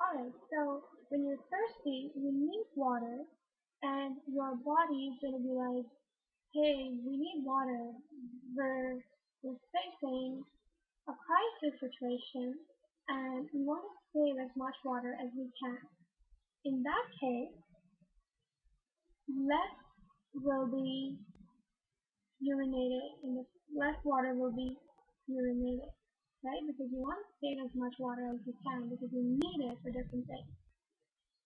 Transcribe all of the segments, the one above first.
Alright, so when you're thirsty, you need water, and your body is gonna be like, hey, we need water. We're facing a crisis situation, and we want to save as much water as we can. In that case, less will be urinated, and less water will be urinated, right? Because you want to save as much water as you can because you need it for different things.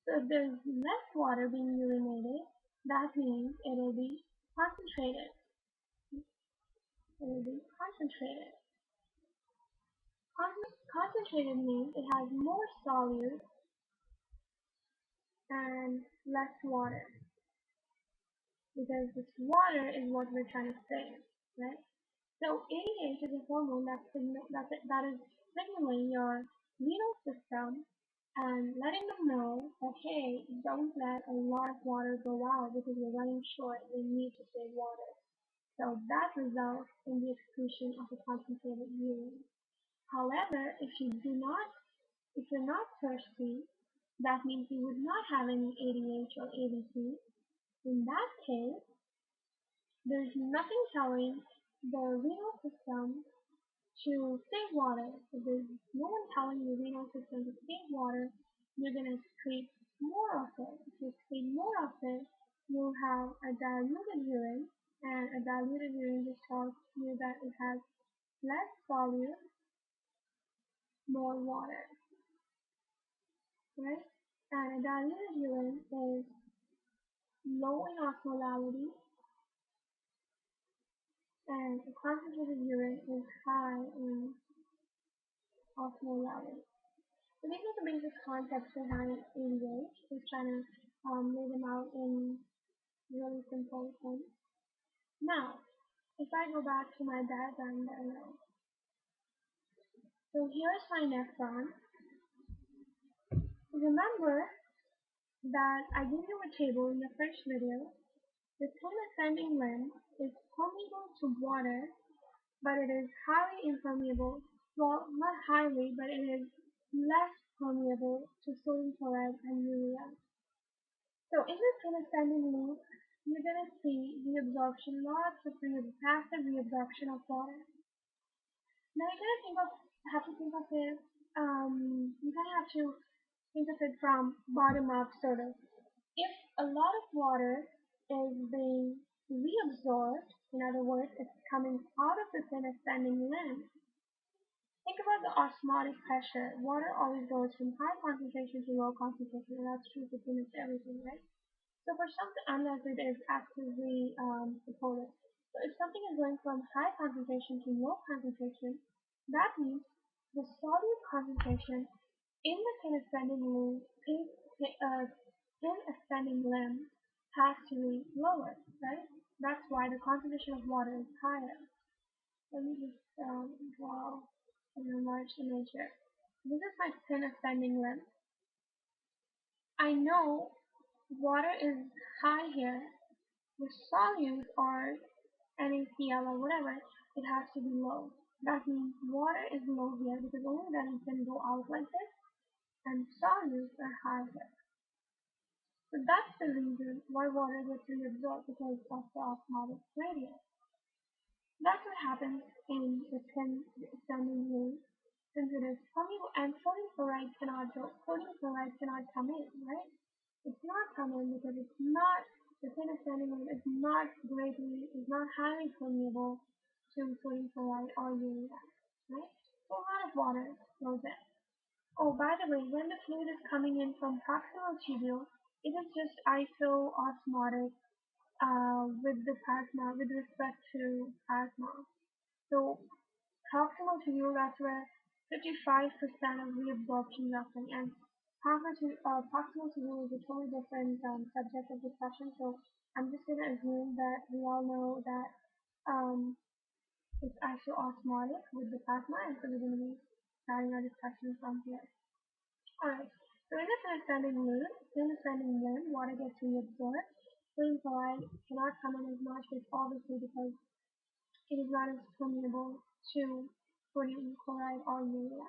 So if there's less water being urinated, that means it will be concentrated. It will be concentrated. Concentrated means it has more solute and less water. Because this water is what we're trying to save, right? So ADH is a hormone that is signaling your renal system and letting them know that, hey, don't let a lot of water go out because we're running short. We need to save water. So that results in the excretion of a concentrated urine. However, if you're not thirsty, that means you would not have any ADH or AVP. In that case, there's nothing telling the renal system to save water. If there's no one telling the renal system to save water, you're going to excrete more of it. If you excrete more of it, you'll have a diluted urine, and a diluted urine just tells you that it has less solute, more water, right? And a diluted urine is low in osmolality, and a concentrated urine is high in osmolality. So these are the basic concepts behind ADH. Just trying to lay them out in really simple terms. Now, if I go back to my diagram that I know. So here's my nephron. Remember that I gave you a table in the first video. The thin ascending limb is permeable to water, but it is highly impermeable. Well, not highly, but it is less permeable to sodium chloride and urea. So in this thin ascending loop, you're going to see reabsorption, lots of passive reabsorption of water. Now you're going to have to think of it, you're going to have to think of it from bottom up, sort of. If a lot of water is being reabsorbed, in other words, it's coming out of the thin ascending limb, think about the osmotic pressure. Water always goes from high concentration to low concentration, and that's true for pretty much everything, right? So for something, unless it is actively supported. So if something is going from high concentration to low concentration, that means the solute concentration in the thin ascending limb has to be lower, right? That's why the concentration of water is higher. Let me just draw an enlarged image here. This is my thin ascending limb. I know water is high here. The solute or NaCl or whatever, it has to be low. That means water is low here because only then it can go out like this, and solutes are high here. So that's the reason why water gets reabsorbed, because of the osmotic gradient. That's what happens in the thin ascending loop, since it is permeable and sodium chloride cannot come in, right? It's not come in because the thin ascending loop is not highly permeable to sodium chloride or urea, right? So a lot of water goes in. Oh, by the way, when the fluid is coming in from proximal tubule, it is just isoosmotic with respect to plasma. So proximal tubule, that's where 55% of reabsorption is happening, and proximal tubule is a totally different subject of discussion. So I'm just going to assume that we all know that it's isoosmotic with the plasma, and so we're going to be starting our discussion from here. Alright, so in the thin ascending limb, water gets reabsorbed. Sodium chloride cannot come in as much, but obviously because it is not as permeable to sodium chloride or urea.